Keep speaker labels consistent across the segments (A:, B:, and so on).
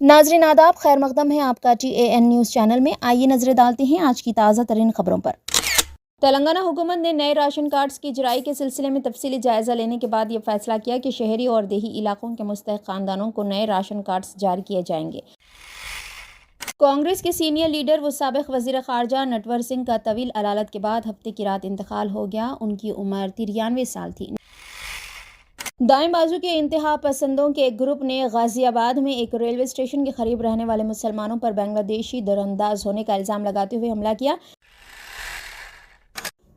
A: नाज़रीन आदाब, खैर मकदम है आपका TAN न्यूज़ चैनल में। आइए नजरें डालते हैं आज की ताज़ा तरीन खबरों पर। तेलंगाना हुकूमत ने नए राशन कार्ड्स की इजराई के सिलसिले में तफसीली जायज़ा लेने के बाद यह फैसला किया कि शहरी और देही इलाकों के मुस्तहिक खानदानों को नए राशन कार्ड्स जारी किए जाएंगे। कांग्रेस के सीनियर लीडर व साबिक़ वज़ीर ख़ारजा नटवर सिंह का तवील अदालत के बाद हफ्ते की रात इंतकाल हो गया। उनकी उम्र 93 साल थी। दाएं बाजू के इंतहा पसंदों के एक ग्रुप ने गाजियाबाद में एक रेलवे स्टेशन के करीब रहने वाले मुसलमानों पर बांग्लादेशी दरअंदाज होने का इल्ज़ाम लगाते हुए हमला किया।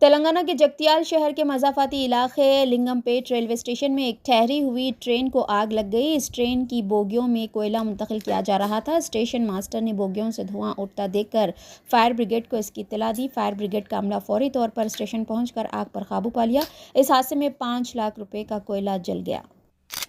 A: तेलंगाना के जगतियाल शहर के मज़ाफ़ाती इलाके लिंगमपेट रेलवे स्टेशन में एक ठहरी हुई ट्रेन को आग लग गई। इस ट्रेन की बोगियों में कोयला मुंतकिल किया जा रहा था। स्टेशन मास्टर ने बोगियों से धुआं उठता देखकर फायर ब्रिगेड को इसकी इत्तला दी। फायर ब्रिगेड का अमला फौरी तौर पर स्टेशन पहुंचकर आग पर काबू पा लिया। इस हादसे में 5 लाख रुपए का कोयला जल गया।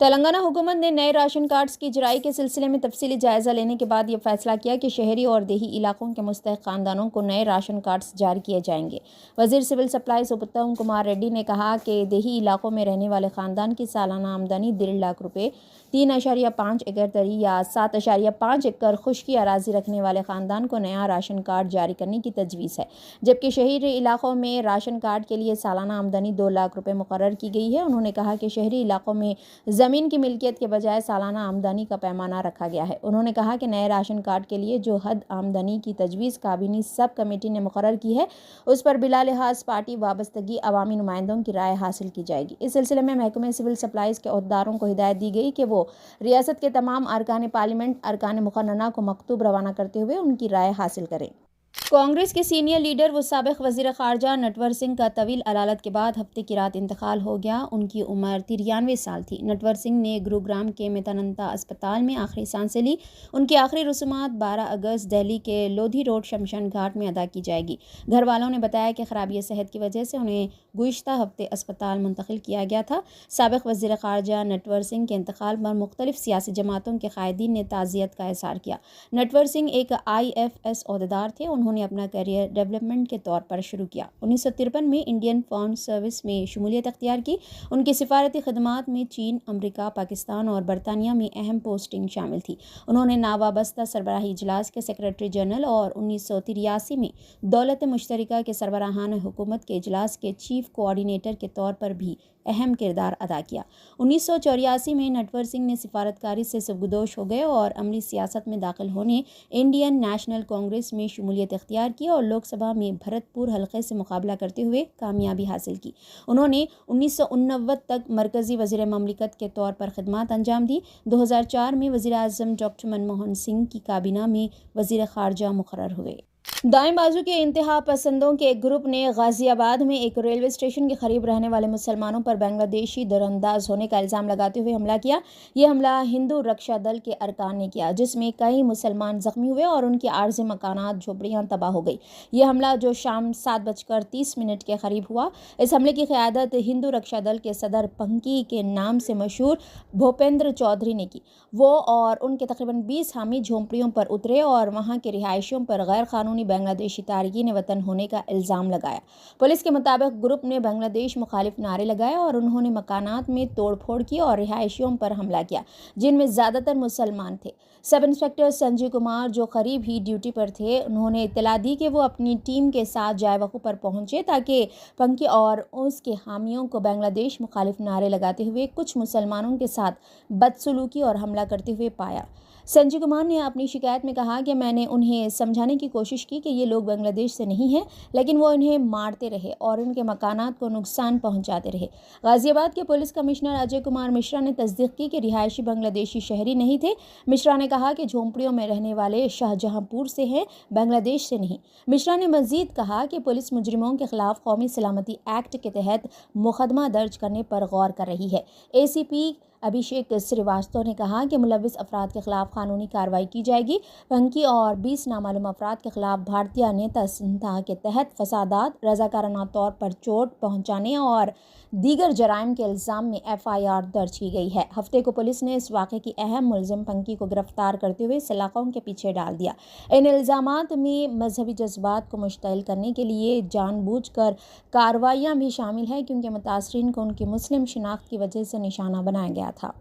A: तेलंगाना हुकूमत ने नए राशन कार्ड्स की इजराई के सिलसिले में तफसीली जायज़ा लेने के बाद यह फैसला किया कि शहरी और देही इलाकों के मुस्तहिक खानदानों को नए राशन कार्ड्स जारी किए जाएंगे। वज़ीर सिविल सप्लाईज उत्तम कुमार रेड्डी ने कहा कि देही इलाकों में रहने वाले खानदान की सालाना आमदनी 1.5 लाख रुपये, 3.5 एकड़ तरी या 7.5 एकड़ खुश्की अराजी रखने वाले खानदान को नया राशन कार्ड जारी करने की तजवीज़ है, जबकि शहरी इलाकों में राशन कार्ड के लिए सालाना आमदनी 2 लाख रुपये मुकर्रर की गई है। उन्होंने कहा कि शहरी इलाकों में ज़मीन की मिल्कियत के बजाय सालाना आमदनी का पैमाना रखा गया है। उन्होंने कहा कि नए राशन कार्ड के लिए जो हद आमदनी की तजवीज़ काबीनी सब कमेटी ने मुकर्रर की है, उस पर बिला लिहाज पार्टी वाबस्तगी अवामी नुमाइंदों की राय हासिल की जाएगी। इस सिलसिले में महकमे सिविल सप्लाईज़ के अहदेदारों को हिदायत दी गई कि वो रियासत के तमाम अरकान पार्लियामेंट अरकान मुक़न्नना को मकतूब रवाना करते हुए उनकी राय हासिल करें। कांग्रेस के सीनियर लीडर व साबिक़ वज़ीर ख़ारजा नटवर सिंह का तवील अदालत के बाद हफ्ते की रात इंतकाल हो गया। उनकी उम्र 93 साल थी। नटवर सिंह ने गुरुग्राम के मेतानंता अस्पताल में आखिरी सांसें ली। उनकी आखिरी रसूमात 12 अगस्त दिल्ली के लोधी रोड शमशान घाट में अदा की जाएगी। घर वालों ने बताया कि ख़राबी सेहत की वजह से उन्हें गुज़िश्ता हफ्ते अस्पताल मुंतकिल किया गया था। साबिक़ वज़ीर ख़ारजा नटवर सिंह के इंतकाल पर मुख्तलिफ़ सियासी जमातों के कायदीन ने ताज़ियत का इज़हार किया। नटवर सिंह एक IFS अहदेदार थे। उन्होंने अपना करियर डेवलपमेंट के तौर पर शुरू किया। 1953 में इंडियन फॉरेन सर्विस में शमूलियत अख्तियार की। उनकी सिफारती खदमात में चीन, अमेरिका, पाकिस्तान और बरतानिया में अहम पोस्टिंग शामिल थी। उन्होंने नावाबस्ता सरबराही इजलास के सेक्रेटरी जनरल और 1983 में दौलत मुश्तरका के सरबराहान हुकूमत के इजलास के चीफ कोऑर्डिनेटर के तौर पर भी अहम किरदार अदा किया। 1984 में नटवर सिंह ने सिफारतकारी से सबगदोश हो गए और अमली सियासत में दाखिल होने इंडियन नेशनल कांग्रेस में शमूलियत अख्तियार की और लोकसभा में भरतपुर हलके से मुकाबला करते हुए कामयाबी हासिल की। उन्होंने 1989 तक मरकज़ी वज़ीर ममलिकत के तौर पर खिदमत अंजाम दी। 2004 में वज़ीर आज़म डॉक्टर मनमोहन सिंह की काबीना में वज़ीर ख़ारजा मुकर्रर हुए। दाएं बाजू के इंतहा पसंदों के एक ग्रुप ने गाजियाबाद में एक रेलवे स्टेशन के करीब रहने वाले मुसलमानों पर बांग्लादेशी दरअंदाज होने का इल्ज़ाम लगाते हुए हमला किया। यह हमला हिंदू रक्षा दल के अरकान ने किया, जिसमें कई मुसलमान जख्मी हुए और उनकी आर्ज़ी मकानात झोपड़ियाँ तबाह हो गई। यह हमला जो शाम 7:30 के करीब हुआ। इस हमले की क़यादत हिंदू रक्षा दल के सदर पंकी के नाम से मशहूर भूपेंद्र चौधरी ने की। वो और उनके तकरीबन 20 हामी झोंपड़ियों पर उतरे और वहाँ के रिहायशियों पर गैर कानूनी बांग्लादेशी तारकीन वतन होने का इल्ज़ाम लगाया। पुलिस के मुताबिक ग्रुप ने बांग्लादेश मुखालिफ नारे लगाए और उन्होंने मकानात में तोड़फोड़ की और रिहायशियों पर हमला किया, जिनमें ज़्यादातर मुसलमान थे। सब इंस्पेक्टर संजीव कुमार, जो करीब ही ड्यूटी पर थे, उन्होंने इत्तला दी कि वो अपनी टीम के साथ जाए वक़ू पर पहुंचे ताकि पंकी और उसके हामियों को बांग्लादेश मुखालिफ नारे लगाते हुए कुछ मुसलमानों के साथ बदसलूकी और हमला करते हुए पाया। संजीव कुमार ने अपनी शिकायत में कहा कि मैंने उन्हें समझाने की कोशिश की कि ये लोग बांग्लादेश से नहीं हैं, लेकिन वो इन्हें मारते रहे और उनके मकानात को नुकसान पहुंचाते रहे। गाजियाबाद के पुलिस कमिश्नर अजय कुमार मिश्रा ने तस्दीक की कि रिहायशी बांग्लादेशी शहरी नहीं थे। मिश्रा ने कहा कि झोंपड़ियों में रहने वाले शाहजहांपुर से हैं, बांग्लादेश से नहीं। मिश्रा ने मजीद कहा कि पुलिस मुजरिमों के खिलाफ कौमी सलामती एक्ट के तहत मुकदमा दर्ज करने पर गौर कर रही है। ACP अभिषेक श्रीवास्तव ने कहा कि मुलविस अफराद के खिलाफ कानूनी कार्रवाई की जाएगी। पंकी और 20 नामालूम अफराद के खिलाफ भारतीय नेता संस्था के तहत फसादात, रजाकाराना तौर पर चोट पहुंचाने और दीगर जराइम के इल्ज़ाम में FIR दर्ज की गई है। हफ्ते को पुलिस ने इस वाक़े की अहम मुलजिम पंकी को गिरफ्तार करते हुए सलाखों के पीछे डाल दिया। इन इल्ज़ामात में मजहबी जज्बात को मुश्तइल करने के लिए जानबूझकर कार्रवाइयाँ भी शामिल हैं, क्योंकि मुतासरीन को उनकी मुस्लिम शिनाख्त की वजह से निशाना बनाया गया था।